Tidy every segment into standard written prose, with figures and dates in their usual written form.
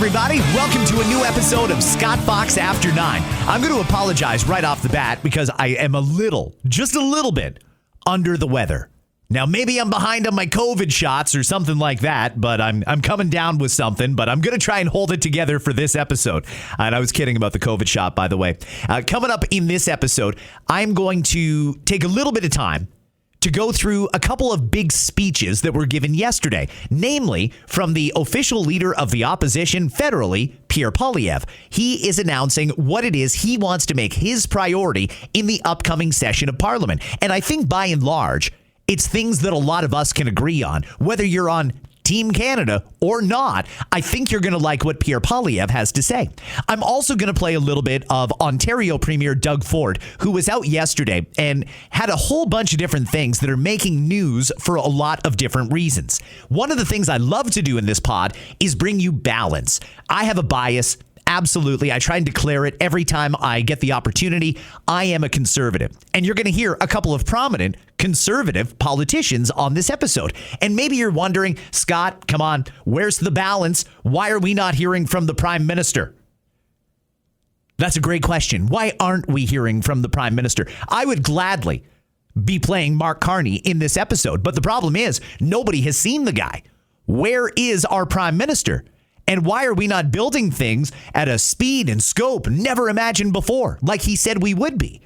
everybody. Welcome to a new episode of Scott Fox After 9. I'm going to apologize right off the bat because I am just a little bit under the weather. Now, maybe I'm behind on my COVID shots or something like that, but I'm coming down with something, but I'm going to try and hold it together for this episode. And I was kidding about the COVID shot, by the way. Coming up in this episode, I'm going to take a little bit of time to go through a couple of big speeches that were given yesterday, namely from the official leader of the opposition federally, Pierre Poilievre. He is announcing what it is he wants to make his priority in the upcoming session of Parliament. And I think by and large, it's things that a lot of us can agree on, whether you're on Team Canada or not. I think you're going to like what Pierre Poilievre has to say. I'm also going to play a little bit of Ontario Premier Doug Ford, who was out yesterday and had a whole bunch of different things that are making news for a lot of different reasons. One of the things I love to do in this pod is bring you balance. I have a bias. Absolutely. I try and declare it every time I get the opportunity. I am a conservative. And you're going to hear a couple of prominent conservative politicians on this episode. And maybe you're wondering, Scott, come on, where's the balance? Why are we not hearing from the Prime Minister? That's a great question. Why aren't we hearing from the Prime Minister? I would gladly be playing Mark Carney in this episode. But the problem is nobody has seen the guy. Where is our Prime Minister? And why are we not building things at a speed and scope never imagined before, like he said we would be?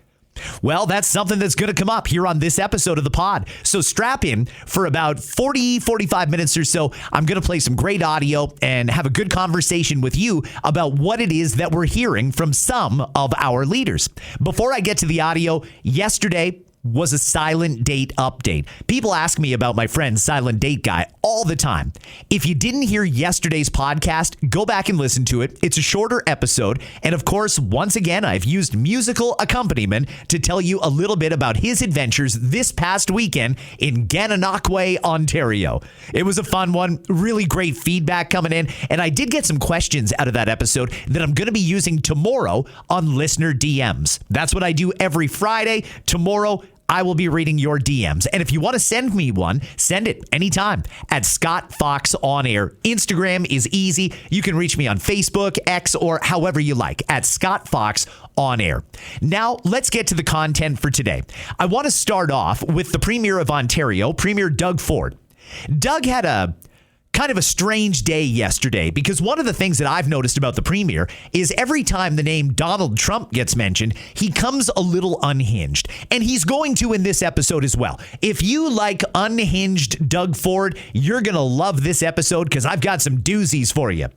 Well, that's something that's going to come up here on this episode of the pod. So strap in for about 45 minutes or so. I'm going to play some great audio and have a good conversation with you about what it is that we're hearing from some of our leaders. Before I get to the audio, yesterday was a silent date update. People ask me about my friend Silent Date Guy all the time. If you didn't hear yesterday's podcast, go back and listen to it. It's a shorter episode. And of course, once again, I've used musical accompaniment to tell you a little bit about his adventures this past weekend in Gananoque, Ontario. It was a fun one. Really great feedback coming in. And I did get some questions out of that episode that I'm going to be using tomorrow on listener DMs. That's what I do every Friday. Tomorrow, I will be reading your DMs. And if you want to send me one, send it anytime at Scott Fox On Air. Instagram is easy. You can reach me on Facebook, X, or however you like at Scott Fox On Air. Now, let's get to the content for today. I want to start off with the Premier of Ontario, Premier Doug Ford. Doug had a kind of a strange day yesterday because one of the things that I've noticed about the Premier is every time the name Donald Trump gets mentioned, he comes a little unhinged. And he's going to in this episode as well. If you like unhinged Doug Ford, you're going to love this episode because I've got some doozies for you.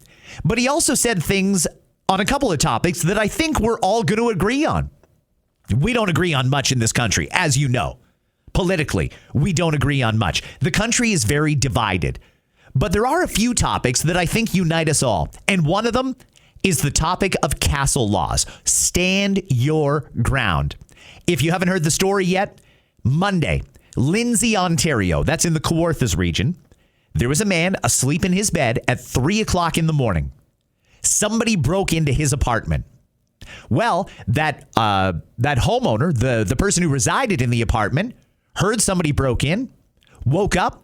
But he also said things on a couple of topics that I think we're all going to agree on. We don't agree on much in this country, as you know. Politically, we don't agree on much. The country is very divided. But there are a few topics that I think unite us all. And one of them is the topic of castle laws. Stand your ground. If you haven't heard the story yet, Monday, Lindsay, Ontario, that's in the Kawarthas region. There was a man asleep in his bed at 3 o'clock in the morning. Somebody broke into his apartment. Well, that homeowner, the person who resided in the apartment, heard somebody broke in, woke up,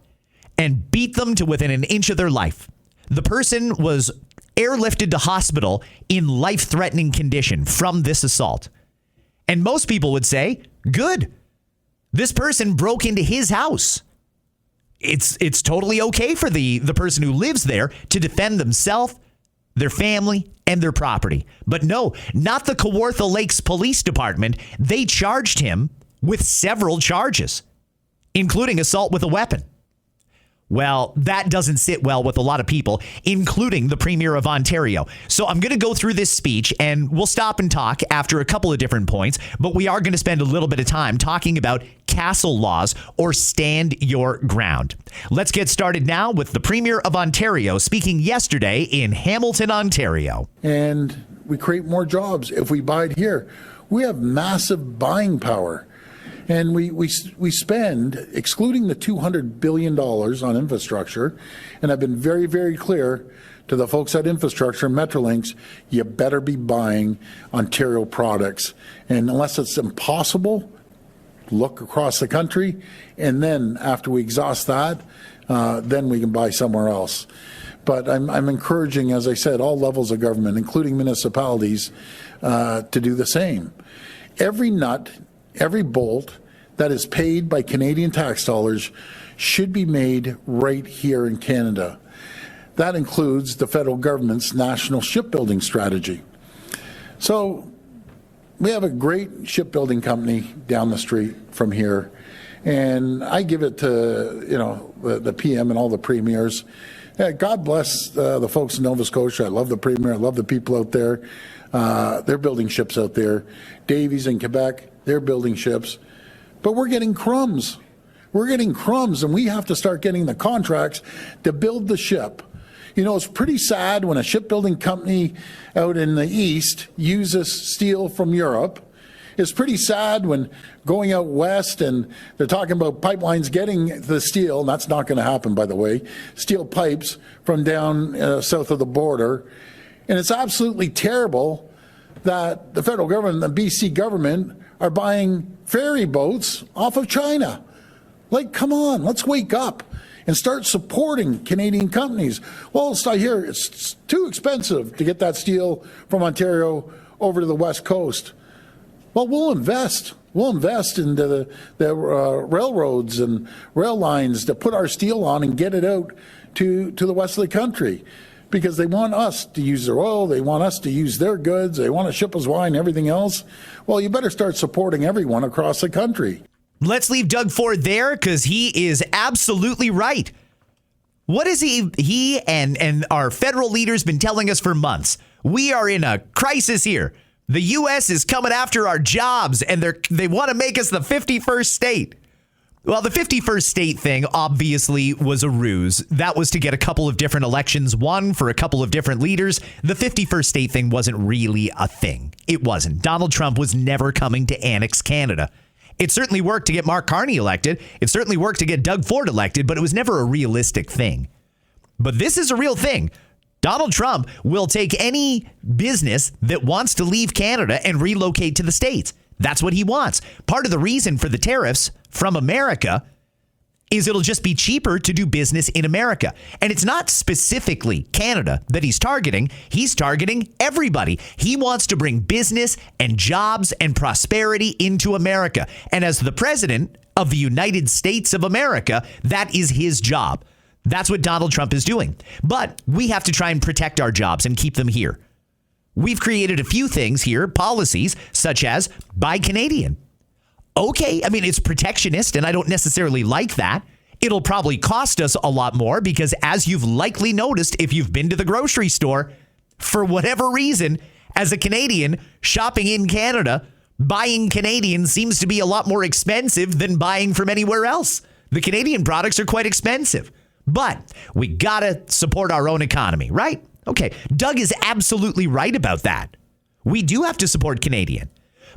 and beat them to within an inch of their life. The person was airlifted to hospital in life-threatening condition from this assault. And most people would say, good. This person broke into his house. It's totally okay for the person who lives there to defend themselves, their family, and their property. But no, not the Kawartha Lakes Police Department. They charged him with several charges, including assault with a weapon. Well, that doesn't sit well with a lot of people, including the Premier of Ontario. So I'm going to go through this speech and we'll stop and talk after a couple of different points. But we are going to spend a little bit of time talking about castle laws or stand your ground. Let's get started now with the Premier of Ontario speaking yesterday in Hamilton, Ontario. And we create more jobs if we bide here. We have massive buying power. And we spend, excluding the $200 billion on infrastructure, and I've been very, very clear to the folks at Infrastructure and Metrolinx, you better be buying Ontario products. And unless it's impossible, look across the country, and then after we exhaust that, then we can buy somewhere else. But I'm encouraging, as I said, all levels of government, including municipalities, to do the same. Every nut, every bolt that is paid by Canadian tax dollars should be made right here in Canada. That includes the federal government's national shipbuilding strategy. So we have a great shipbuilding company down the street from here, and I give it to the PM and all the premiers. God bless the folks in Nova Scotia. I love the Premier. I love the people out there. They're building ships out there. Davies in Quebec, they're building ships. But we're getting crumbs. We're getting crumbs, and we have to start getting the contracts to build the ship. It's pretty sad when a shipbuilding company out in the East uses steel from Europe. It's pretty sad when going out west and they're talking about pipelines getting the steel, and that's not going to happen, by the way, steel pipes from down south of the border. And it's absolutely terrible that the federal government and the BC government are buying ferry boats off of China. Like, come on, let's wake up and start supporting Canadian companies. Well, I hear it's too expensive to get that steel from Ontario over to the West Coast. Well, we'll invest. We'll invest into the railroads and rail lines to put our steel on and get it out to the west of the country, because they want us to use their oil, they want us to use their goods, they want to ship us wine and everything else. Well, you better start supporting everyone across the country. Let's leave Doug Ford there, because he is absolutely right. What is he and our federal leaders been telling us for months? We are in a crisis here. The U.S. is coming after our jobs, and they want to make us the 51st state. Well, the 51st state thing obviously was a ruse. That was to get a couple of different elections won for a couple of different leaders. The 51st state thing wasn't really a thing. It wasn't. Donald Trump was never coming to annex Canada. It certainly worked to get Mark Carney elected. It certainly worked to get Doug Ford elected, but it was never a realistic thing. But this is a real thing. Donald Trump will take any business that wants to leave Canada and relocate to the States. That's what he wants. Part of the reason for the tariffs from America is it'll just be cheaper to do business in America. And it's not specifically Canada that he's targeting. He's targeting everybody. He wants to bring business and jobs and prosperity into America. And as the president of the United States of America, that is his job. That's what Donald Trump is doing. But we have to try and protect our jobs and keep them here. We've created a few things here, policies such as Buy Canadian. Okay, I mean, it's protectionist, and I don't necessarily like that. It'll probably cost us a lot more because, as you've likely noticed if you've been to the grocery store, for whatever reason, as a Canadian shopping in Canada, buying Canadian seems to be a lot more expensive than buying from anywhere else. The Canadian products are quite expensive. But we got to support our own economy, right? Okay, Doug is absolutely right about that. We do have to support Canadian.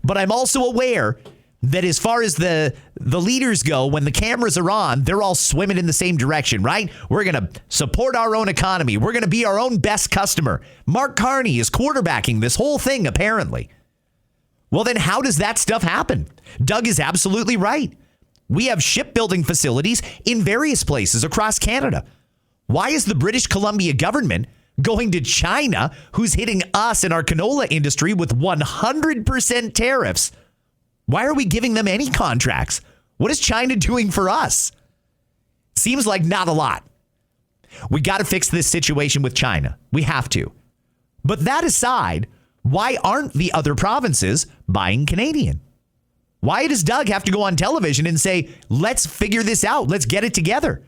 But I'm also aware that as far as the leaders go, when the cameras are on, they're all swimming in the same direction, right? We're going to support our own economy. We're going to be our own best customer. Mark Carney is quarterbacking this whole thing, apparently. Well, then how does that stuff happen? Doug is absolutely right. We have shipbuilding facilities in various places across Canada. Why is the British Columbia government going to China, who's hitting us in our canola industry with 100% tariffs? Why are we giving them any contracts? What is China doing for us? Seems like not a lot. We got to fix this situation with China. We have to. But that aside, why aren't the other provinces buying Canadian? Why does Doug have to go on television and say, let's figure this out, let's get it together?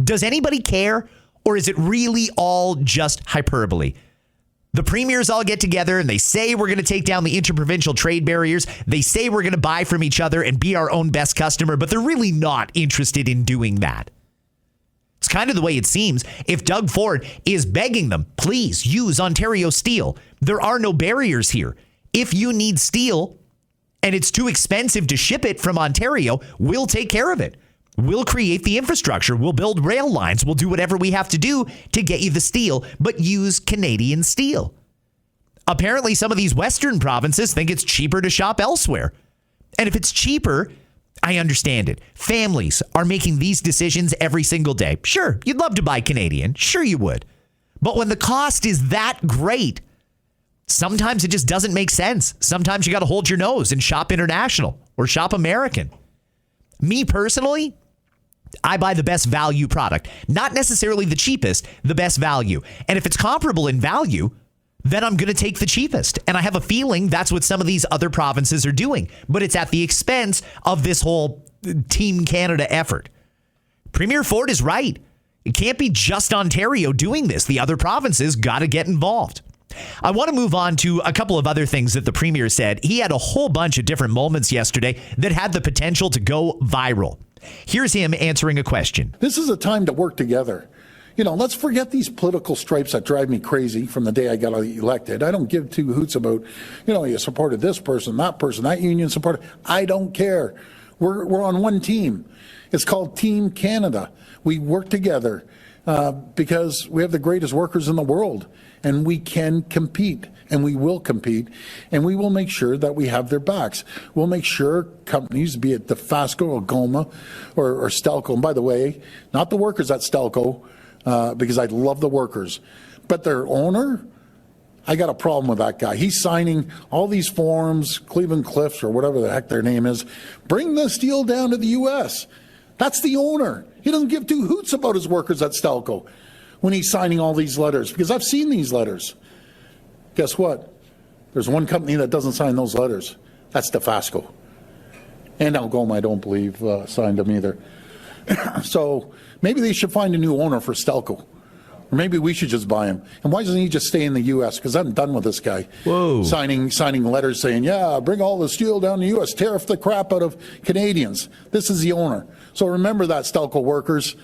Does anybody care, or is it really all just hyperbole? The premiers all get together and they say we're going to take down the interprovincial trade barriers. They say we're going to buy from each other and be our own best customer, but they're really not interested in doing that. It's kind of the way it seems. If Doug Ford is begging them, please use Ontario steel. There are no barriers here. If you need steel, and it's too expensive to ship it from Ontario, we'll take care of it. We'll create the infrastructure. We'll build rail lines. We'll do whatever we have to do to get you the steel, but use Canadian steel. Apparently, some of these Western provinces think it's cheaper to shop elsewhere. And if it's cheaper, I understand it. Families are making these decisions every single day. Sure, you'd love to buy Canadian. Sure, you would. But when the cost is that great, sometimes it just doesn't make sense. Sometimes you got to hold your nose and shop international or shop American. Me personally, I buy the best value product, not necessarily the cheapest, the best value. And if it's comparable in value, then I'm going to take the cheapest. And I have a feeling that's what some of these other provinces are doing. But it's at the expense of this whole Team Canada effort. Premier Ford is right. It can't be just Ontario doing this. The other provinces got to get involved. I want to move on to a couple of other things that the Premier said. He had a whole bunch of different moments yesterday that had the potential to go viral. Here's him answering a question. This is a time to work together. Let's forget these political stripes that drive me crazy from the day I got elected. I don't give two hoots about, you supported this person, that union supported. I don't care. We're on one team. It's called Team Canada. We work together because we have the greatest workers in the world, and we can compete, and we will compete, and we will make sure that we have their backs. We'll make sure companies, be it Dofasco or Goma or Stelco, and by the way, not the workers at Stelco, because I love the workers, but their owner, I got a problem with that guy. He's signing all these forms, Cleveland Cliffs or whatever the heck their name is, bring the steel down to the U.S. That's the owner. He doesn't give two hoots about his workers at Stelco when he's signing all these letters, because I've seen these letters. Guess what? There's one company that doesn't sign those letters. That's Dofasco. And Algoma, I don't believe, signed them either. So maybe they should find a new owner for Stelco. Or maybe we should just buy him. And why doesn't he just stay in the U.S.? Because I'm done with this guy. Whoa. Signing letters saying, yeah, bring all the steel down to the U.S., tariff the crap out of Canadians. This is the owner. So remember that, Stelco workers,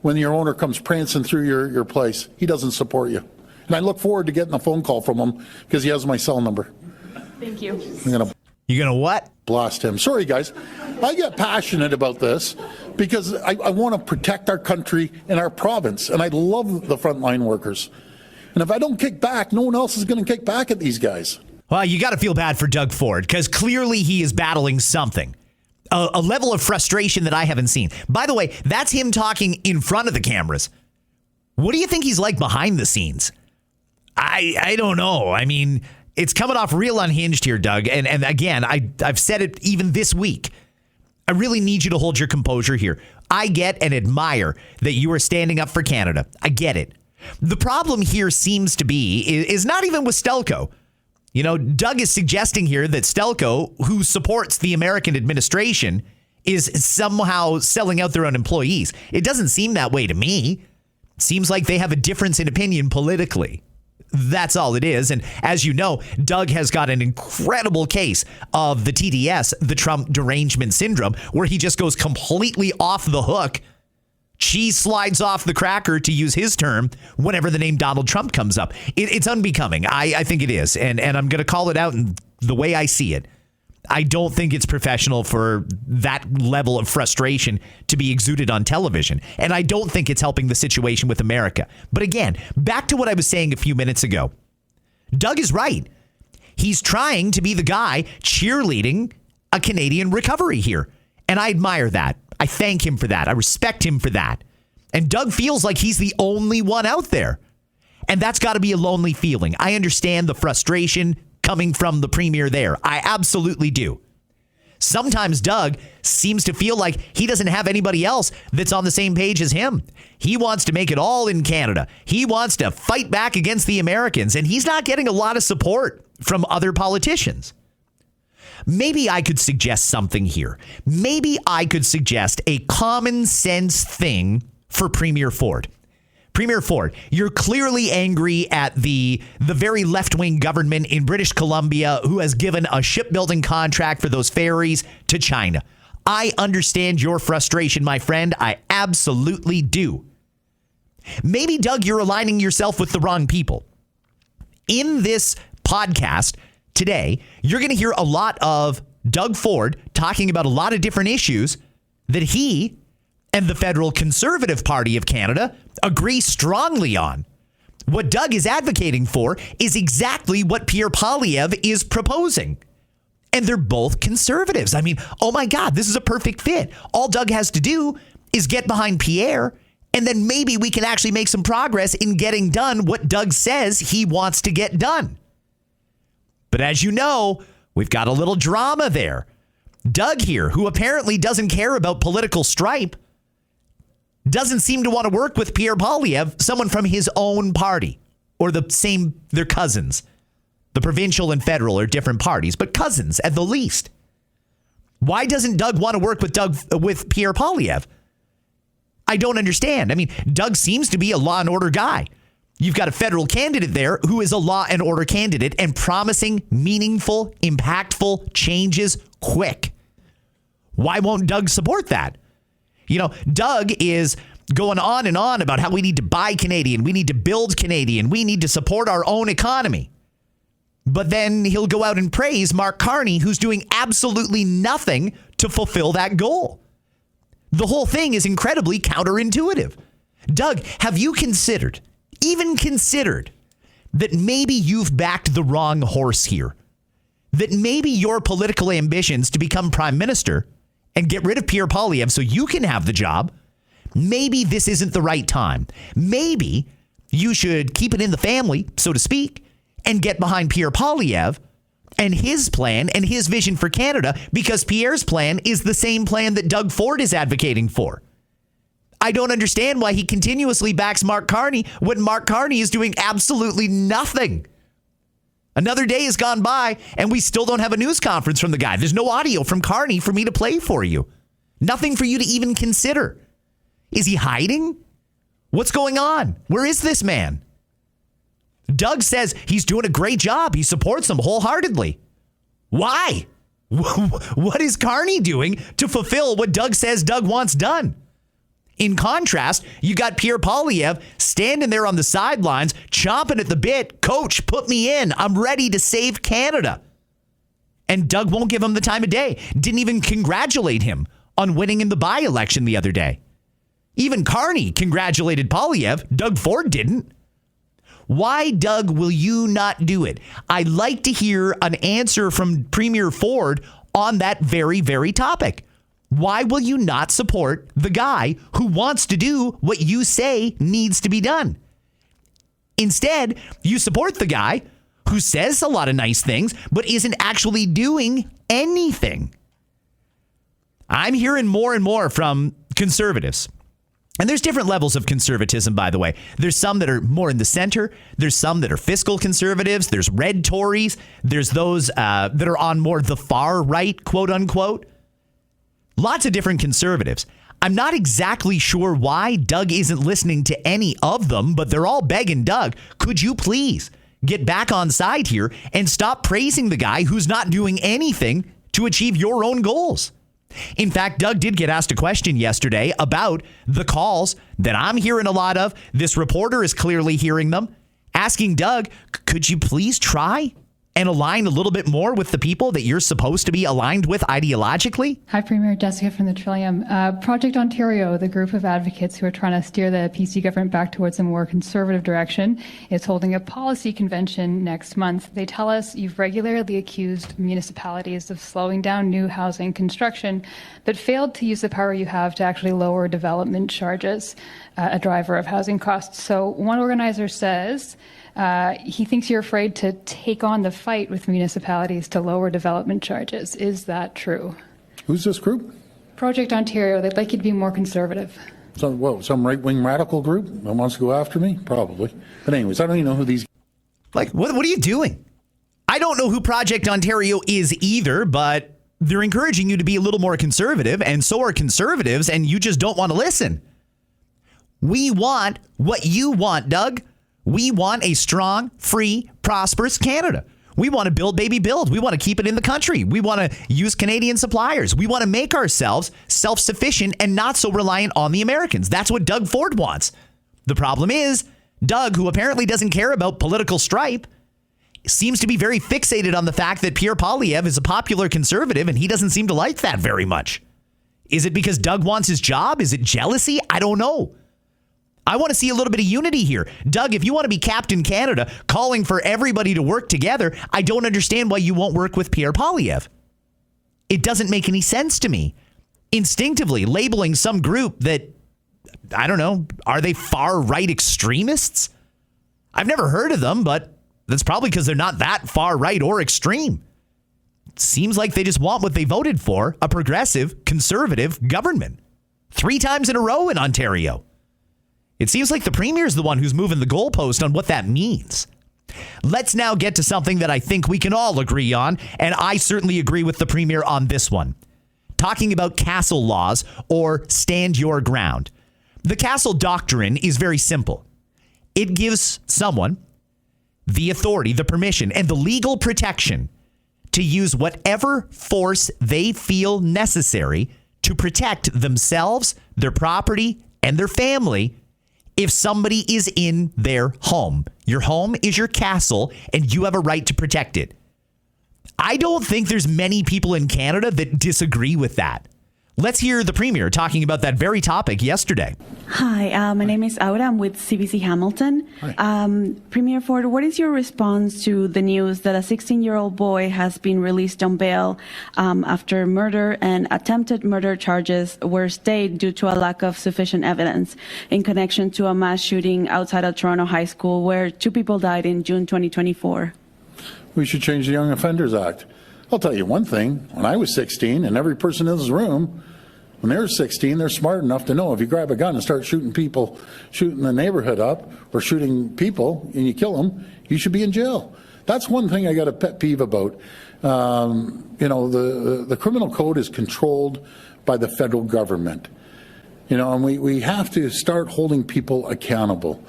when your owner comes prancing through your place. He doesn't support you. And I look forward to getting a phone call from him because he has my cell number. Thank you. You're going to what? Blast him. Sorry, guys. I get passionate about this because I want to protect our country and our province, and I love the frontline workers. And if I don't kick back, no one else is going to kick back at these guys. Well, you got to feel bad for Doug Ford because clearly he is battling something. A level of frustration that I haven't seen. By the way, that's him talking in front of the cameras. What do you think he's like behind the scenes? I don't know. I mean, it's coming off real unhinged here, Doug. And again, I've said it even this week. I really need you to hold your composure here. I get and admire that you are standing up for Canada. I get it. The problem here seems to be is not even with Stelco. Doug is suggesting here that Stelco, who supports the American administration, is somehow selling out their own employees. It doesn't seem that way to me. It seems like they have a difference in opinion politically. That's all it is. And as you know, Doug has got an incredible case of the TDS, the Trump derangement syndrome, where he just goes completely off the hook. Cheese slides off the cracker, to use his term, whenever the name Donald Trump comes up. It's unbecoming. I think it is. And I'm going to call it out in the way I see it. I don't think it's professional for that level of frustration to be exuded on television. And I don't think it's helping the situation with America. But again, back to what I was saying a few minutes ago. Doug is right. He's trying to be the guy cheerleading a Canadian recovery here. And I admire that. I thank him for that. I respect him for that. And Doug feels like he's the only one out there. And that's got to be a lonely feeling. I understand the frustration coming from the premier there. I absolutely do. Sometimes Doug seems to feel like he doesn't have anybody else that's on the same page as him. He wants to make it all in Canada. He wants to fight back against the Americans, and he's not getting a lot of support from other politicians. Maybe I could suggest something here. Maybe I could suggest a common sense thing for Premier Ford. Premier Ford, you're clearly angry at the very left-wing government in British Columbia who has given a shipbuilding contract for those ferries to China. I understand your frustration, my friend. I absolutely do. Maybe, Doug, you're aligning yourself with the wrong people. In this podcast today, you're going to hear a lot of Doug Ford talking about a lot of different issues that he and the Federal Conservative Party of Canada agree strongly on. What Doug is advocating for is exactly what Pierre Poilievre is proposing. And they're both conservatives. I mean, oh my God, this is a perfect fit. All Doug has to do is get behind Pierre And then maybe we can actually make some progress in getting done what Doug says he wants to get done. But as you know, we've got a little drama there. Doug here, who apparently doesn't care about political stripe, doesn't seem to want to work with Pierre Poilievre, someone from his own party, or they're cousins. The provincial and federal are different parties, but cousins at the least. Why doesn't Doug want to work with Pierre Poilievre? I don't understand. I mean, Doug seems to be a law and order guy. You've got a federal candidate there who is a law and order candidate and promising meaningful, impactful changes quick. Why won't Doug support that? You know, Doug is going on and on about how we need to buy Canadian, we need to build Canadian, we need to support our own economy. But then he'll go out and praise Mark Carney, who's doing absolutely nothing to fulfill that goal. The whole thing is incredibly counterintuitive. Doug, have you even considered, that maybe you've backed the wrong horse here? That maybe your political ambitions to become prime minister and get rid of Pierre Poilievre so you can have the job, maybe this isn't the right time. Maybe you should keep it in the family, so to speak, and get behind Pierre Poilievre and his plan and his vision for Canada, because Pierre's plan is the same plan that Doug Ford is advocating for. I don't understand why he continuously backs Mark Carney when Mark Carney is doing absolutely nothing. Another day has gone by and we still don't have a news conference from the guy. There's no audio from Carney for me to play for you. Nothing for you to even consider. Is he hiding? What's going on? Where is this man? Doug says he's doing a great job. He supports him wholeheartedly. Why? What is Carney doing to fulfill what Doug says Doug wants done? In contrast, you got Pierre Poilievre standing there on the sidelines, chomping at the bit. Coach, put me in. I'm ready to save Canada. And Doug won't give him the time of day. Didn't even congratulate him on winning in the by-election the other day. Even Carney congratulated Poilievre. Doug Ford didn't. Why, Doug, will you not do it? I'd like to hear an answer from Premier Ford on that very, very topic. Why will you not support the guy who wants to do what you say needs to be done? Instead, you support the guy who says a lot of nice things, but isn't actually doing anything. I'm hearing more and more from conservatives. And there's different levels of conservatism, by the way. There's some that are more in the center. There's some that are fiscal conservatives. There's red Tories. There's those that are on more the far right, quote unquote. Lots of different conservatives. I'm not exactly sure why Doug isn't listening to any of them, but they're all begging Doug, could you please get back on side here and stop praising the guy who's not doing anything to achieve your own goals? In fact, Doug did get asked a question yesterday about the calls that I'm hearing a lot of. This reporter is clearly hearing them, asking Doug, could you please try and align a little bit more with the people that you're supposed to be aligned with ideologically? Hi, Premier. Jessica from the Trillium. Project Ontario, the group of advocates who are trying to steer the PC government back towards a more conservative direction, is holding a policy convention next month. They tell us you've regularly accused municipalities of slowing down new housing construction, but failed to use the power you have to actually lower development charges, a driver of housing costs. So one organizer says he thinks you're afraid to take on the fight with municipalities to lower development charges. Is that true? Who's this group? Project Ontario. They'd like you to be more conservative. Some right-wing radical group that wants to go after me? Probably. But anyways, I don't even know who these... What are you doing? I don't know who Project Ontario is either, but they're encouraging you to be a little more conservative, and so are conservatives, and you just don't want to listen. We want what you want, Doug. We want a strong, free, prosperous Canada. We want to build, baby, build. We want to keep it in the country. We want to use Canadian suppliers. We want to make ourselves self-sufficient and not so reliant on the Americans. That's what Doug Ford wants. The problem is, Doug, who apparently doesn't care about political stripe, seems to be very fixated on the fact that Pierre Poilievre is a popular conservative, and he doesn't seem to like that very much. Is it because Doug wants his job? Is it jealousy? I don't know. I want to see a little bit of unity here. Doug, if you want to be Captain Canada, calling for everybody to work together, I don't understand why you won't work with Pierre Poilievre. It doesn't make any sense to me. Instinctively labeling some group that I don't know, are they far-right extremists? I've never heard of them, but that's probably because they're not that far-right or extreme. Seems like they just want what they voted for, a progressive, conservative government. 3 times in a row in Ontario. It seems like the Premier's the one who's moving the goalpost on what that means. Let's now get to something that I think we can all agree on, and I certainly agree with the Premier on this one. Talking about castle laws or stand your ground. The castle doctrine is very simple. It gives someone the authority, the permission, and the legal protection to use whatever force they feel necessary to protect themselves, their property, and their family if somebody is in their home. Your home is your castle, and you have a right to protect it. I don't think there's many people in Canada that disagree with that. Let's hear the Premier talking about that very topic yesterday. Hi, my name is Aura. I'm with CBC Hamilton. Premier Ford, what is your response to the news that a 16-year-old boy has been released on bail after murder and attempted murder charges were stayed due to a lack of sufficient evidence in connection to a mass shooting outside a Toronto high school where 2 people died in June 2024? We should change the Young Offenders Act. I'll tell you one thing. When I was 16, and every person in this room, when they were 16, they're smart enough to know if you grab a gun and start shooting people, shooting the neighborhood up, or shooting people, and you kill them, you should be in jail. That's one thing I got a pet peeve about. The criminal code is controlled by the federal government. And we have to start holding people accountable.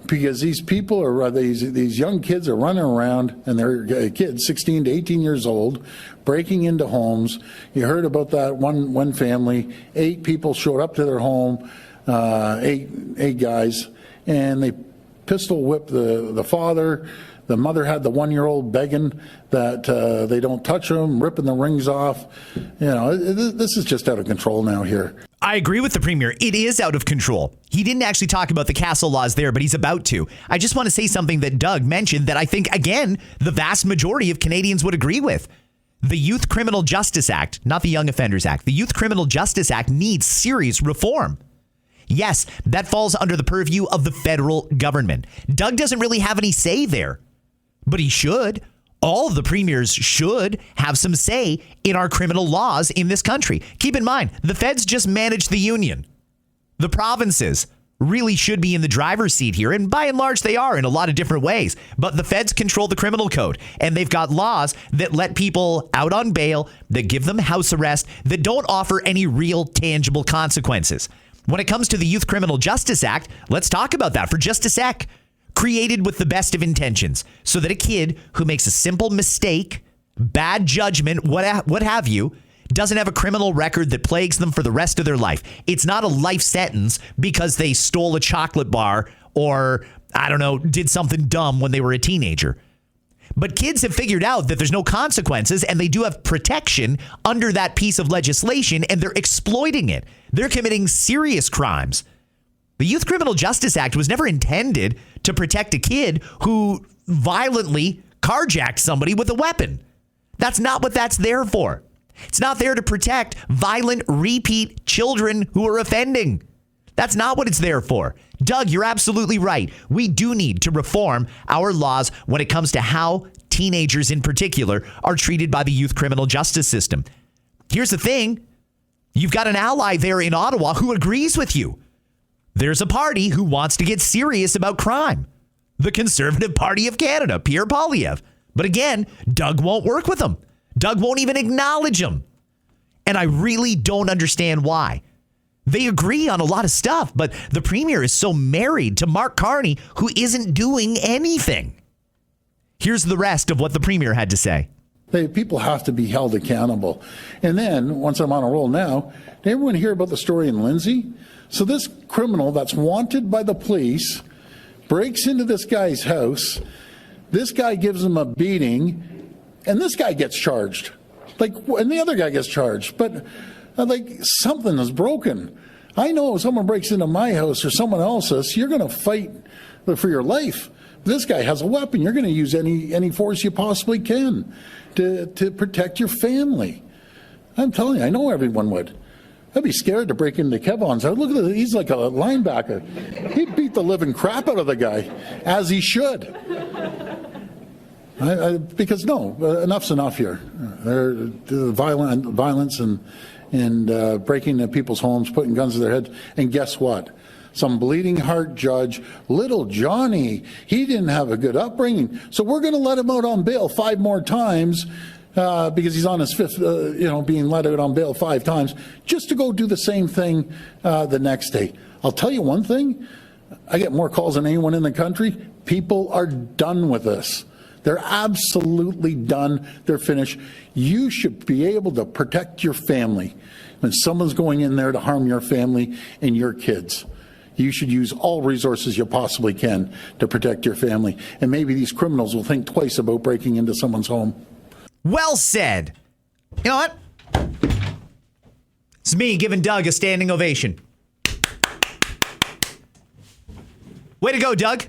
Because these people are these young kids are running around, and they're kids 16 to 18 years old, breaking into homes. You heard about that one family. 8 people showed up to their home, eight guys, and they pistol whipped the father. The mother had the 1-year-old begging that they don't touch him, ripping the rings off. This is just out of control now here. I agree with the Premier. It is out of control. He didn't actually talk about the castle laws there, but he's about to. I just want to say something that Doug mentioned that I think, again, the vast majority of Canadians would agree with. The Youth Criminal Justice Act, not the Young Offenders Act, the Youth Criminal Justice Act needs serious reform. Yes, that falls under the purview of the federal government. Doug doesn't really have any say there, but he should. All of the premiers should have some say in our criminal laws in this country. Keep in mind, the feds just manage the union. The provinces really should be in the driver's seat here, and by and large they are in a lot of different ways. But the feds control the criminal code, and they've got laws that let people out on bail, that give them house arrest, that don't offer any real tangible consequences. When it comes to the Youth Criminal Justice Act, let's talk about that for just a sec. Created with the best of intentions so that a kid who makes a simple mistake, bad judgment, what have you, doesn't have a criminal record that plagues them for the rest of their life. It's not a life sentence because they stole a chocolate bar or, I don't know, did something dumb when they were a teenager. But kids have figured out that there's no consequences, and they do have protection under that piece of legislation, and they're exploiting it. They're committing serious crimes. The Youth Criminal Justice Act was never intended to protect a kid who violently carjacked somebody with a weapon. That's not what that's there for. It's not there to protect violent, repeat children who are offending. That's not what it's there for. Doug, you're absolutely right. We do need to reform our laws when it comes to how teenagers in particular are treated by the youth criminal justice system. Here's the thing. You've got an ally there in Ottawa who agrees with you. There's a party who wants to get serious about crime. The Conservative Party of Canada, Pierre Poilievre. But again, Doug won't work with them. Doug won't even acknowledge them. And I really don't understand why. They agree on a lot of stuff, but the Premier is so married to Mark Carney, who isn't doing anything. Here's the rest of what the Premier had to say. People have to be held accountable. And then, once I'm on a roll now, did everyone hear about the story in Lindsay? So this criminal that's wanted by the police breaks into this guy's house. This guy gives him a beating, and this guy gets charged. And the other guy gets charged. But, something is broken. I know if someone breaks into my house or someone else's, you're going to fight for your life. This guy has a weapon. You're going to use any force you possibly can to protect your family. I'm telling you, I know everyone would. I'd be scared to break into Kevon's house. Look at it. He's like a linebacker. He'd beat the living crap out of the guy, as he should. Because enough's enough here. The violence and breaking into people's homes, putting guns to their heads. And guess what? Some bleeding heart judge, little Johnny, he didn't have a good upbringing. So we're going to let him out on bail 5 more times because he's on his 5th, being let out on bail 5 times, just to go do the same thing the next day. I'll tell you one thing. I get more calls than anyone in the country. People are done with this. They're absolutely done. They're finished. You should be able to protect your family when someone's going in there to harm your family and your kids. You should use all resources you possibly can to protect your family. And maybe these criminals will think twice about breaking into someone's home. Well said. You know what? It's me giving Doug a standing ovation. Way to go, Doug.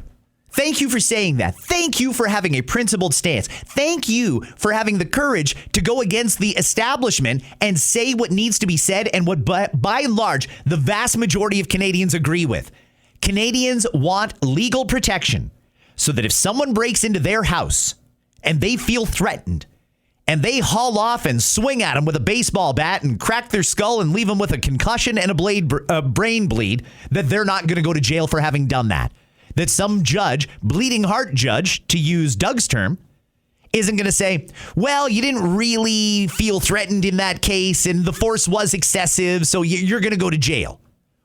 Thank you for saying that. Thank you for having a principled stance. Thank you for having the courage to go against the establishment and say what needs to be said and what, by and large, the vast majority of Canadians agree with. Canadians want legal protection so that if someone breaks into their house and they feel threatened and they haul off and swing at them with a baseball bat and crack their skull and leave them with a concussion and a brain bleed, that they're not going to go to jail for having done that. That some judge, bleeding heart judge, to use Doug's term, isn't going to say, well, you didn't really feel threatened in that case and the force was excessive, so you're going to go to jail.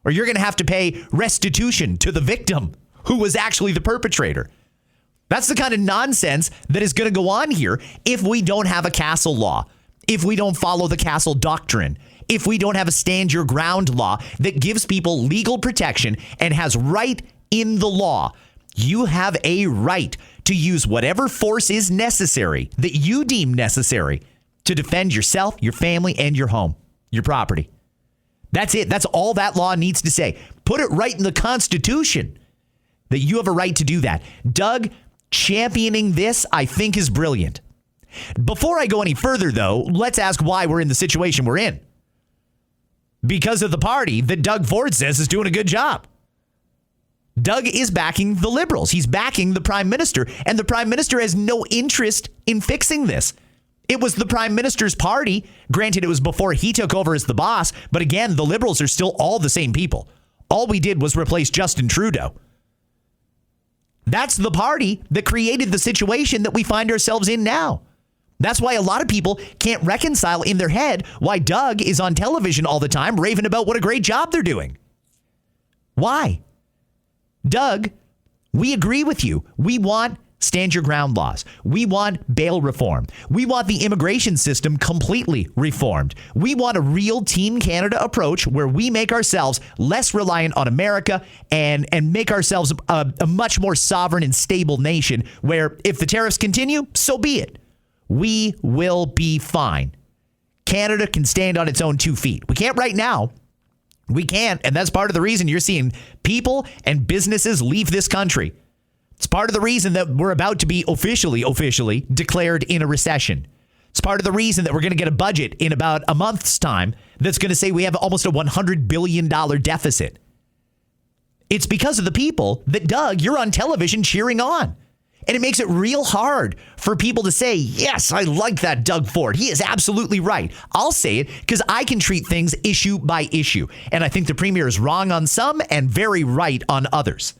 Or you're going to have to pay restitution to the victim who was actually the perpetrator. That's the kind of nonsense that is going to go on here if we don't have a castle law, if we don't follow the castle doctrine, if we don't have a stand your ground law that gives people legal protection and has right in the law. You have a right to use whatever force is necessary that you deem necessary to defend yourself, your family, and your home, your property. That's it. That's all that law needs to say. Put it right in the Constitution that you have a right to do that. Doug, championing this, I think, is brilliant. Before I go any further, though, let's ask why we're in the situation we're in. Because of the party that Doug Ford says is doing a good job. Doug is backing the Liberals. He's backing the Prime Minister, and the Prime Minister has no interest in fixing this. It was the Prime Minister's party. Granted, it was before he took over as the boss, but again, the Liberals are still all the same people. All we did was replace Justin Trudeau. That's the party that created the situation that we find ourselves in now. That's why a lot of people can't reconcile in their head why Doug is on television all the time raving about what a great job they're doing. Why? Doug, we agree with you. We want stand your ground laws. We want bail reform. We want the immigration system completely reformed. We want a real Team Canada approach where we make ourselves less reliant on America and make ourselves a much more sovereign and stable nation where if the tariffs continue, so be it. We will be fine. Canada can stand on its own 2 feet. We can't right now. We can't, and that's part of the reason you're seeing people and businesses leave this country. It's part of the reason that we're about to be officially declared in a recession. It's part of the reason that we're going to get a budget in about a month's time that's going to say we have almost a $100 billion deficit. It's because of the people that, Doug, you're on television cheering on. And it makes it real hard for people to say, yes, I like that Doug Ford. He is absolutely right. I'll say it because I can treat things issue by issue. And I think the premier is wrong on some and very right on others.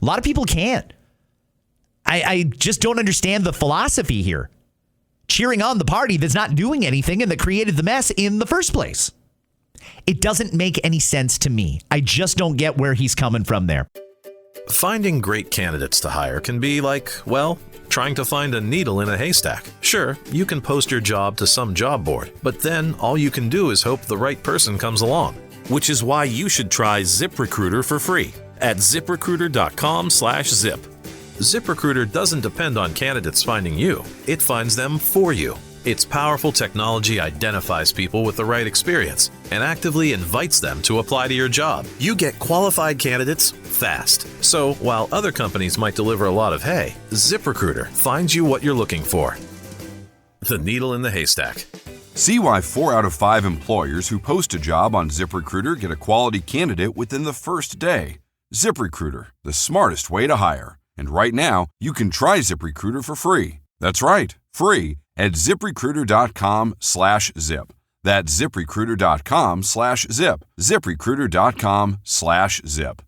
A lot of people can't. I just don't understand the philosophy here. Cheering on the party that's not doing anything and that created the mess in the first place. It doesn't make any sense to me. I just don't get where he's coming from there. Finding great candidates to hire can be like, well, trying to find a needle in a haystack. Sure, you can post your job to some job board, but then all you can do is hope the right person comes along. Which is why you should try ZipRecruiter for free at ZipRecruiter.com/zip. ZipRecruiter doesn't depend on candidates finding you. It finds them for you. Its powerful technology identifies people with the right experience and actively invites them to apply to your job. You get qualified candidates fast. So while other companies might deliver a lot of hay, ZipRecruiter finds you what you're looking for. The needle in the haystack. See why 4 out of 5 employers who post a job on ZipRecruiter get a quality candidate within the first day. ZipRecruiter, the smartest way to hire. And right now, you can try ZipRecruiter for free. That's right, free at ZipRecruiter.com/zip. That's ZipRecruiter.com/zip. ZipRecruiter.com/zip.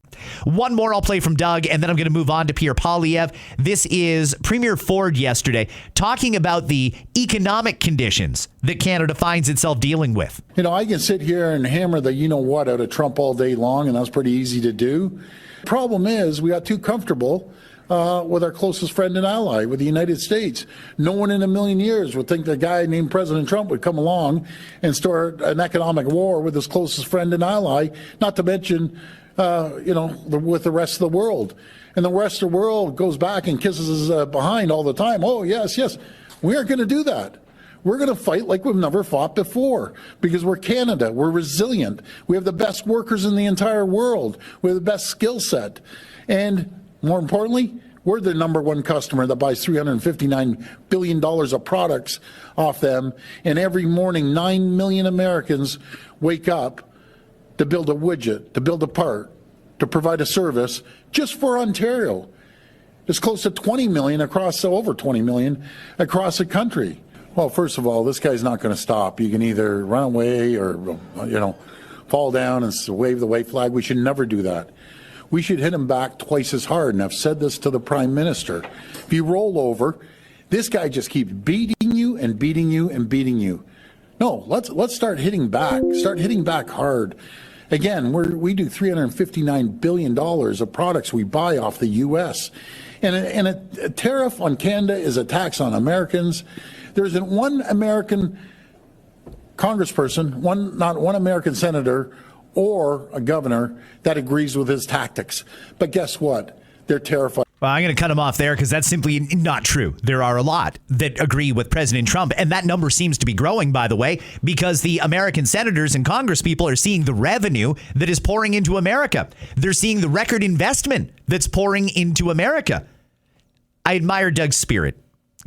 One more I'll play from Doug, and then I'm going to move on to Pierre Poilievre. This is Premier Ford yesterday talking about the economic conditions that Canada finds itself dealing with. You know, I can sit here and hammer the you-know-what out of Trump all day long, and that's pretty easy to do. Problem is, we got too comfortable with our closest friend and ally, with the United States. No one in a million years would think the guy named President Trump would come along and start an economic war with his closest friend and ally, not to mention with the rest of the world. And the rest of the world goes back and kisses us behind all the time. Oh, yes. We aren't going to do that. We're going to fight like we've never fought before because we're Canada. We're resilient. We have the best workers in the entire world. We have the best skill set. And more importantly, we're the number one customer that buys $359 billion of products off them. And every morning, 9 million Americans wake up to build a widget, to build a part, to provide a service just for Ontario. It's close to 20 million over 20 million across the country. Well, first of all, this guy's not going to stop. You can either run away or, fall down and wave the white flag. We should never do that. We should hit him back twice as hard. And I've said this to the Prime Minister. If you roll over, this guy just keeps beating you and beating you and beating you. No, let's start hitting back. Start hitting back hard. Again, we do $359 billion of products we buy off the U.S. And a tariff on Canada is a tax on Americans. There isn't one American congressperson, not one American senator or a governor that agrees with his tactics. But guess what? They're terrified. Well, I'm going to cut him off there because that's simply not true. There are a lot that agree with President Trump, and that number seems to be growing, by the way, because the American senators and congresspeople are seeing the revenue that is pouring into America. They're seeing the record investment that's pouring into America. I admire Doug's spirit.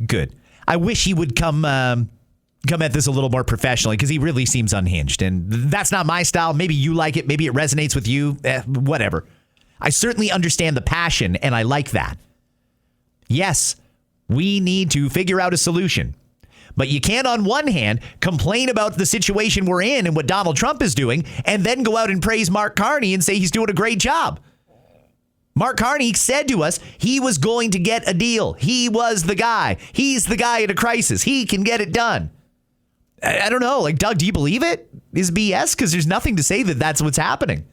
Good. I wish he would come at this a little more professionally because he really seems unhinged, and that's not my style. Maybe you like it. Maybe it resonates with you. Whatever. I certainly understand the passion, and I like that. Yes, we need to figure out a solution. But you can't, on one hand, complain about the situation we're in and what Donald Trump is doing, and then go out and praise Mark Carney and say he's doing a great job. Mark Carney said to us he was going to get a deal. He was the guy. He's the guy at a crisis. He can get it done. I don't know. Doug, do you believe it? Is BS? Because there's nothing to say that that's what's happening.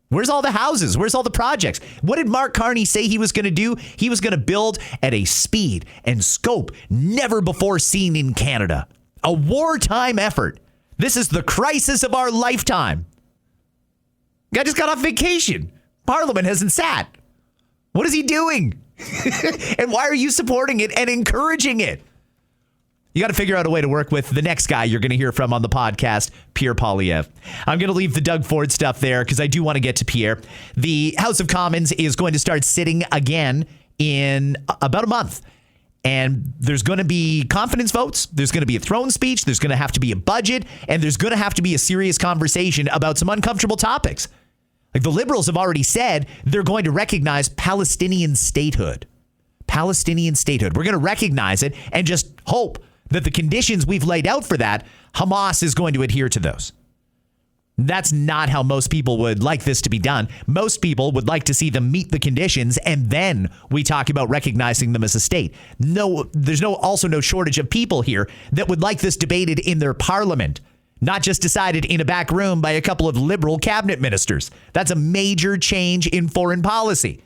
Where's all the houses? Where's all the projects? What did Mark Carney say he was going to do? He was going to build at a speed and scope never before seen in Canada. A wartime effort. This is the crisis of our lifetime. Guy just got off vacation. Parliament hasn't sat. What is he doing? And why are you supporting it and encouraging it? You got to figure out a way to work with the next guy you're going to hear from on the podcast, Pierre Poilievre. I'm going to leave the Doug Ford stuff there because I do want to get to Pierre. The House of Commons is going to start sitting again in about a month. And there's going to be confidence votes. There's going to be a throne speech. There's going to have to be a budget. And there's going to have to be a serious conversation about some uncomfortable topics. Like the Liberals have already said they're going to recognize Palestinian statehood. Palestinian statehood. We're going to recognize it and just hope that the conditions we've laid out for that, Hamas is going to adhere to those. That's not how most people would like this to be done. Most people would like to see them meet the conditions, and then we talk about recognizing them as a state. No, there's also no shortage of people here that would like this debated in their parliament, not just decided in a back room by a couple of liberal cabinet ministers. That's a major change in foreign policy.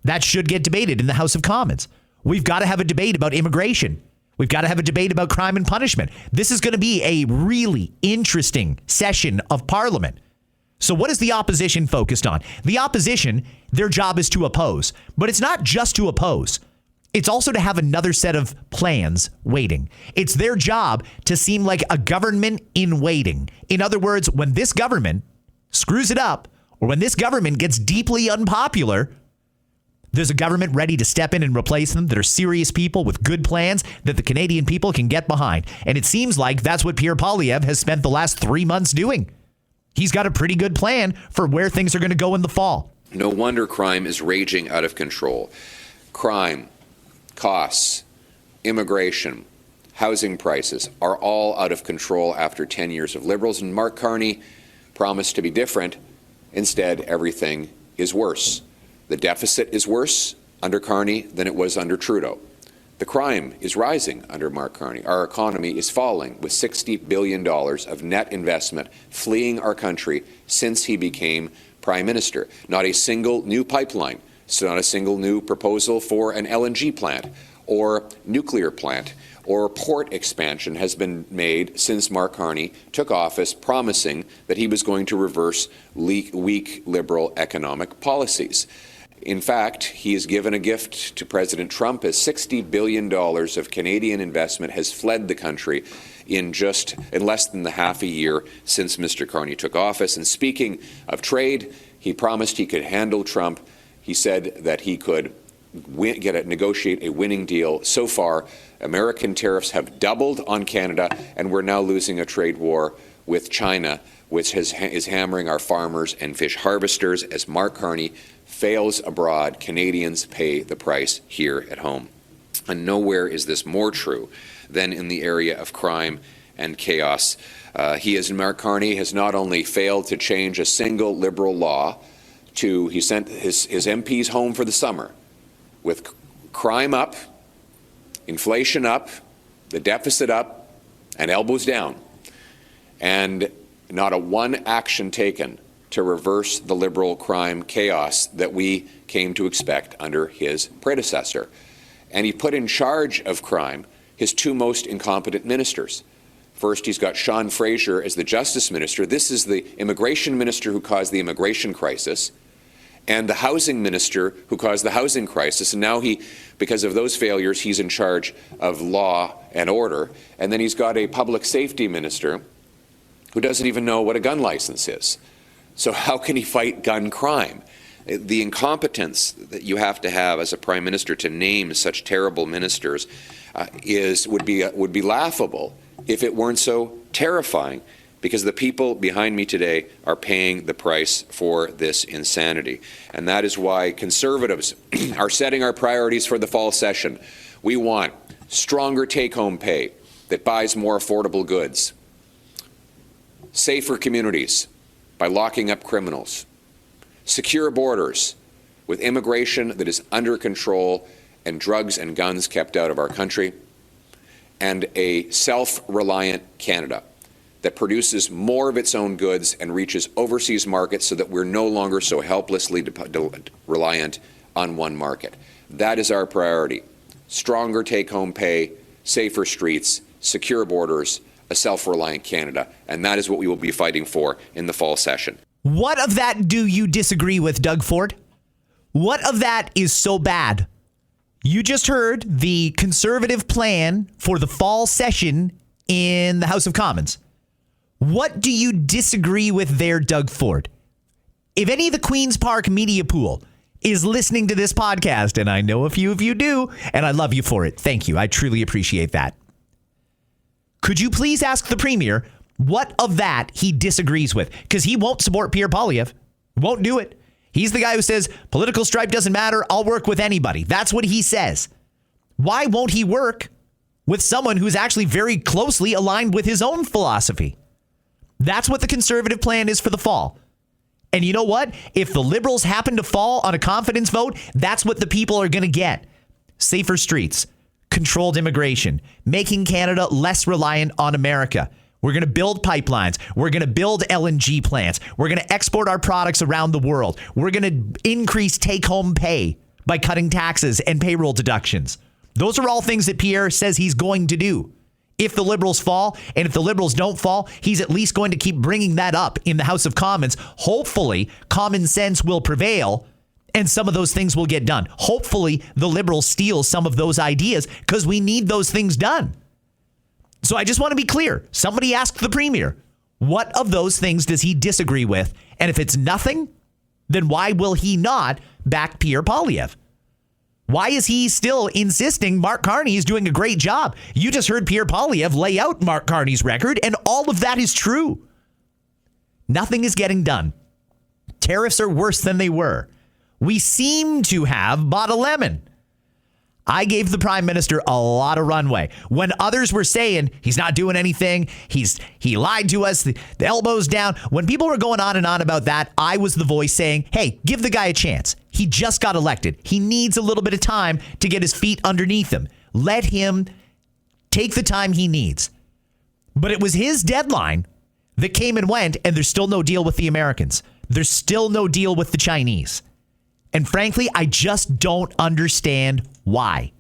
That should get debated in the House of Commons. We've got to have a debate about immigration. We've got to have a debate about crime and punishment. This is going to be a really interesting session of Parliament. So what is the opposition focused on? The opposition, their job is to oppose. But it's not just to oppose. It's also to have another set of plans waiting. It's their job to seem like a government in waiting. In other words, when this government screws it up, or when this government gets deeply unpopular, There's a government ready to step in and replace them that are serious people with good plans that the Canadian people can get behind. And it seems like that's what Pierre Poilievre has spent the last 3 months doing. He's got a pretty good plan for where things are going to go in the fall. No wonder crime is raging out of control. Crime, costs, immigration, housing prices are all out of control after 10 years of Liberals. And Mark Carney promised to be different. Instead, everything is worse. The deficit is worse under Carney than it was under Trudeau. The crime is rising under Mark Carney. Our economy is falling with $60 billion of net investment fleeing our country since he became Prime Minister. Not a single new pipeline, so not a single new proposal for an LNG plant or nuclear plant or port expansion has been made since Mark Carney took office, promising that he was going to reverse weak Liberal economic policies. In fact, he has given a gift to President Trump as $60 billion of Canadian investment has fled the country in less than the half a year since Mr. Carney took office. And speaking of trade, he promised he could handle Trump. He said that he could negotiate a winning deal. So far, American tariffs have doubled on Canada, and we're now losing a trade war with China, which is hammering our farmers and fish harvesters. As Mark Carney fails abroad, Canadians pay the price here at home. And nowhere is this more true than in the area of crime and chaos. Mark Carney has not only failed to change a single Liberal law, he sent his MPs home for the summer with crime up, inflation up, the deficit up, and elbows down, and not a one action taken to reverse the Liberal crime chaos that we came to expect under his predecessor. And he put in charge of crime his two most incompetent ministers. First, he's got Sean Fraser as the Justice Minister. This is the immigration minister who caused the immigration crisis, and the housing minister who caused the housing crisis. And now because of those failures, he's in charge of law and order. And then he's got a public safety minister who doesn't even know what a gun license is. So how can he fight gun crime? The incompetence that you have to have as a prime minister to name such terrible ministers would be laughable if it weren't so terrifying, because the people behind me today are paying the price for this insanity. And that is why Conservatives are setting our priorities for the fall session. We want stronger take-home pay that buys more affordable goods, safer communities by locking up criminals, secure borders with immigration that is under control and drugs and guns kept out of our country, and a self-reliant Canada that produces more of its own goods and reaches overseas markets so that we're no longer so helplessly reliant on one market. That is our priority. Stronger take-home pay, safer streets, secure borders, a self-reliant Canada. And that is what we will be fighting for in the fall session. What of that do you disagree with, Doug Ford? What of that is so bad? You just heard the Conservative plan for the fall session in the House of Commons. What do you disagree with there, Doug Ford? If any of the Queen's Park media pool is listening to this podcast, and I know a few of you do, and I love you for it. Thank you. I truly appreciate that. Could you please ask the Premier what of that he disagrees with? Because he won't support Pierre Poilievre. Won't do it. He's the guy who says, political stripe doesn't matter. I'll work with anybody. That's what he says. Why won't he work with someone who's actually very closely aligned with his own philosophy? That's what the Conservative plan is for the fall. And you know what? If the Liberals happen to fall on a confidence vote, that's what the people are going to get. Safer streets, controlled immigration, making Canada less reliant on America. We're going to build pipelines. We're going to build LNG plants. We're going to export our products around the world. We're going to increase take-home pay by cutting taxes and payroll deductions. Those are all things that Pierre says he's going to do. If the Liberals fall, and if the Liberals don't fall, he's at least going to keep bringing that up in the House of Commons. Hopefully, common sense will prevail and some of those things will get done. Hopefully, the Liberals steal some of those ideas because we need those things done. So I just want to be clear. Somebody asked the Premier, what of those things does he disagree with? And if it's nothing, then why will he not back Pierre Poilievre? Why is he still insisting Mark Carney is doing a great job? You just heard Pierre Poilievre lay out Mark Carney's record, and all of that is true. Nothing is getting done. Tariffs are worse than they were. We seem to have bought a lemon. I gave the prime minister a lot of runway. When others were saying he's not doing anything, he lied to us, the elbows down. When people were going on and on about that, I was the voice saying, hey, give the guy a chance. He just got elected. He needs a little bit of time to get his feet underneath him. Let him take the time he needs. But it was his deadline that came and went, and there's still no deal with the Americans. There's still no deal with the Chinese. And frankly, I just don't understand why.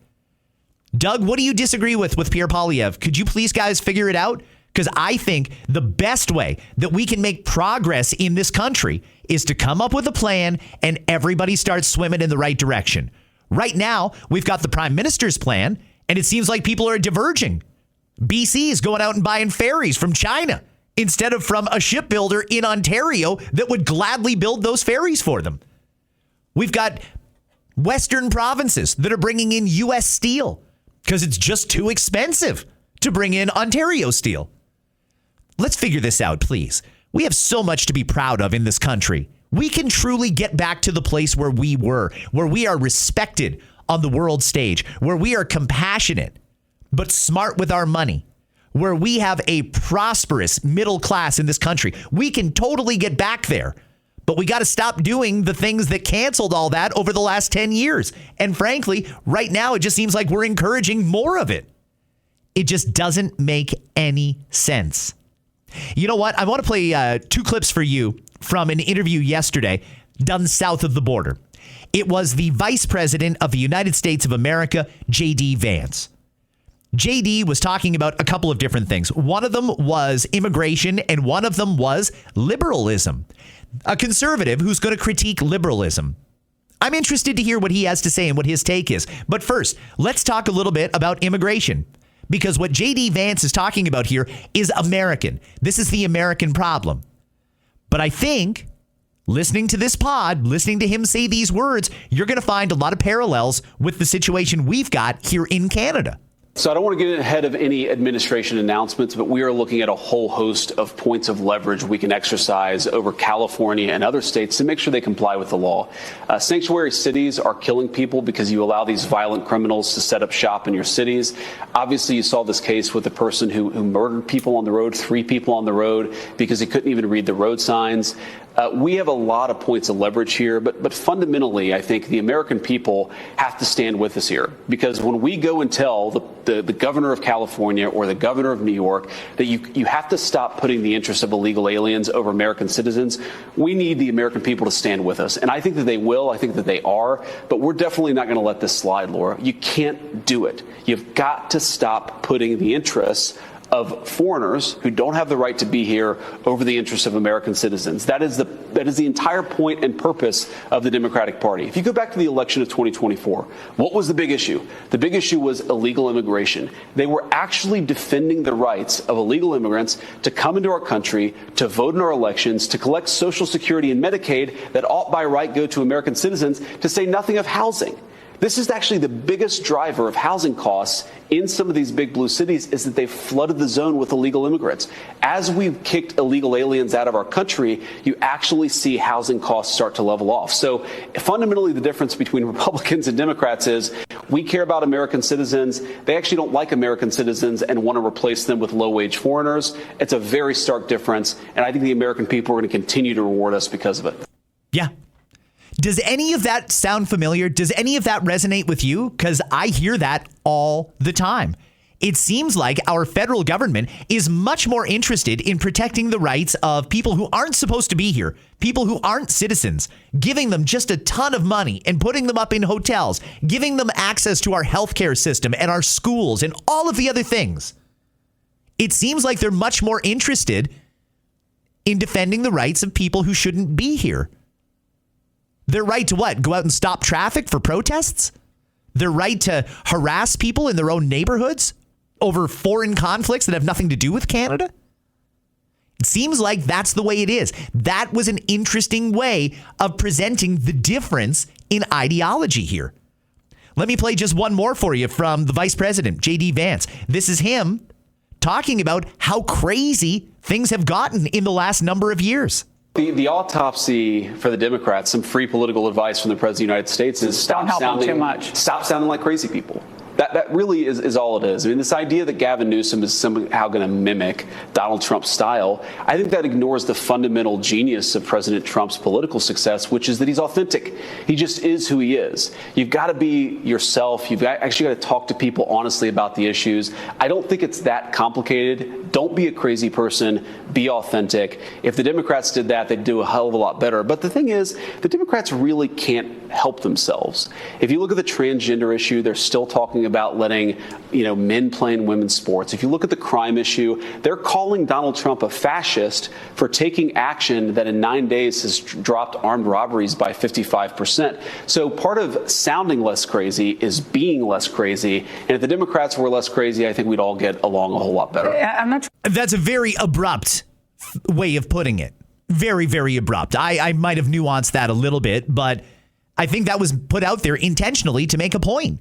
Doug, what do you disagree with Pierre Poilievre? Could you please, guys, figure it out? Because I think the best way that we can make progress in this country is to come up with a plan and everybody starts swimming in the right direction. Right now, we've got the prime minister's plan, and it seems like people are diverging. BC is going out and buying ferries from China instead of from a shipbuilder in Ontario that would gladly build those ferries for them. We've got Western provinces that are bringing in U.S. steel because it's just too expensive to bring in Ontario steel. Let's figure this out, please. We have so much to be proud of in this country. We can truly get back to the place where we were, where we are respected on the world stage, where we are compassionate but smart with our money, where we have a prosperous middle class in this country. We can totally get back there. But we got to stop doing the things that canceled all that over the last 10 years. And frankly, right now, it just seems like we're encouraging more of it. It just doesn't make any sense. You know what? I want to play 2 clips for you from an interview yesterday done south of the border. It was the Vice President of the United States of America, J.D. Vance. JD was talking about a couple of different things. One of them was immigration, and one of them was liberalism. A conservative who's going to critique liberalism. I'm interested to hear what he has to say and what his take is. But first, let's talk a little bit about immigration. Because what J.D. Vance is talking about here is American. This is the American problem. But I think, listening to this pod, listening to him say these words, you're going to find a lot of parallels with the situation we've got here in Canada. So I don't want to get ahead of any administration announcements, but we are looking at a whole host of points of leverage we can exercise over California and other states to make sure they comply with the law. Sanctuary cities are killing people because you allow these violent criminals to set up shop in your cities. Obviously, you saw this case with the person who murdered people on the road, 3 people on the road, because he couldn't even read the road signs. We have a lot of points of leverage here, but fundamentally, I think the American people have to stand with us here, because when we go and tell the governor of California or the governor of New York that you have to stop putting the interests of illegal aliens over American citizens, we need the American people to stand with us. And I think that they will. I think that they are. But we're definitely not going to let this slide, Laura. You can't do it. You've got to stop putting the interests of foreigners who don't have the right to be here over the interests of American citizens. That is the entire point and purpose of the Democratic Party. If you go back to the election of 2024, what was the big issue? The big issue was illegal immigration. They were actually defending the rights of illegal immigrants to come into our country, to vote in our elections, to collect Social Security and Medicaid that ought by right go to American citizens, to say nothing of housing. This is actually the biggest driver of housing costs in some of these big blue cities, is that they've flooded the zone with illegal immigrants. As we've kicked illegal aliens out of our country, you actually see housing costs start to level off. So fundamentally, the difference between Republicans and Democrats is we care about American citizens. They actually don't like American citizens and want to replace them with low-wage foreigners. It's a very stark difference, and I think the American people are going to continue to reward us because of it. Yeah. Does any of that sound familiar? Does any of that resonate with you? Because I hear that all the time. It seems like our federal government is much more interested in protecting the rights of people who aren't supposed to be here, people who aren't citizens, giving them just a ton of money and putting them up in hotels, giving them access to our healthcare system and our schools and all of the other things. It seems like they're much more interested in defending the rights of people who shouldn't be here. Their right to what? Go out and stop traffic for protests? Their right to harass people in their own neighborhoods over foreign conflicts that have nothing to do with Canada? It seems like that's the way it is. That was an interesting way of presenting the difference in ideology here. Let me play just one more for you from the Vice President, J.D. Vance. This is him talking about how crazy things have gotten in the last number of years. The autopsy for the Democrats, some free political advice from the President of the United States is stop sounding like crazy people. That really is all it is. I mean, this idea that Gavin Newsom is somehow going to mimic Donald Trump's style, I think that ignores the fundamental genius of President Trump's political success, which is that he's authentic. He just is who he is. You've got to be yourself. You've actually got to talk to people honestly about the issues. I don't think it's that complicated. Don't be a crazy person. Be authentic. If the Democrats did that, they'd do a hell of a lot better. But the thing is, the Democrats really can't help themselves. If you look at the transgender issue, they're still talking about letting, men play in women's sports. If you look at the crime issue, they're calling Donald Trump a fascist for taking action that in 9 days has dropped armed robberies by 55%. So part of sounding less crazy is being less crazy. And if the Democrats were less crazy, I think we'd all get along a whole lot better. That's a very abrupt way of putting it. Very, very abrupt. I might have nuanced that a little bit, but I think that was put out there intentionally to make a point.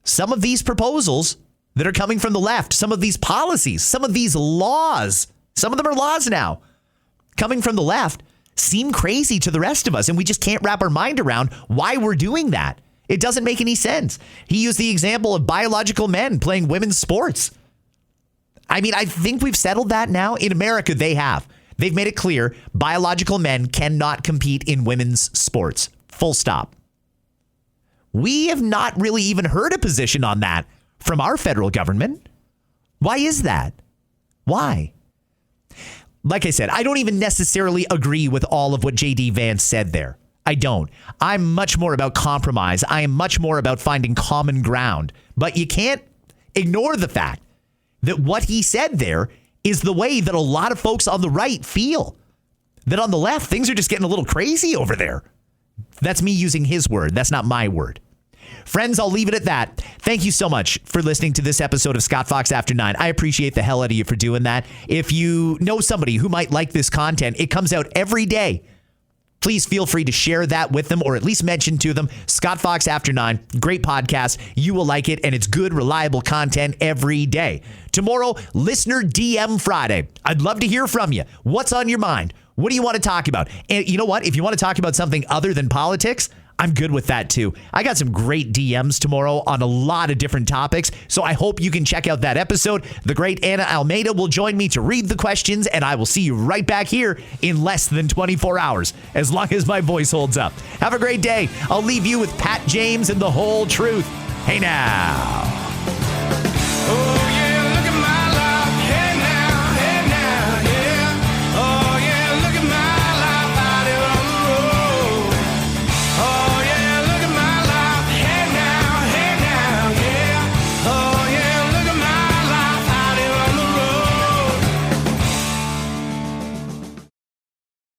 Some of these proposals that are coming from the left, some of these policies, some of these laws, some of them are laws now, coming from the left, seem crazy to the rest of us. And we just can't wrap our mind around why we're doing that. It doesn't make any sense. He used the example of biological men playing women's sports. I mean, I think we've settled that now. In America, they have. They've made it clear biological men cannot compete in women's sports. Full stop. We have not really even heard a position on that from our federal government. Why is that? Why? Like I said, I don't even necessarily agree with all of what J.D. Vance said there. I don't. I'm much more about compromise. I am much more about finding common ground. But you can't ignore the fact that what he said there is the way that a lot of folks on the right feel. That on the left, things are just getting a little crazy over there. That's me using his word. That's not my word. Friends, I'll leave it at that. Thank you so much for listening to this episode of Scott Fox After 9. I appreciate the hell out of you for doing that. If you know somebody who might like this content, it comes out every day. Please feel free to share that with them or at least mention to them. Scott Fox After 9, great podcast. You will like it, and it's good, reliable content every day. Tomorrow, Listener DM Friday. I'd love to hear from you. What's on your mind? What do you want to talk about? And you know what? If you want to talk about something other than politics, I'm good with that too. I got some great DMs tomorrow on a lot of different topics, so I hope you can check out that episode. The great Anna Almeida will join me to read the questions, and I will see you right back here in less than 24 hours, as long as my voice holds up. Have a great day. I'll leave you with Pat James and the whole truth. Hey now.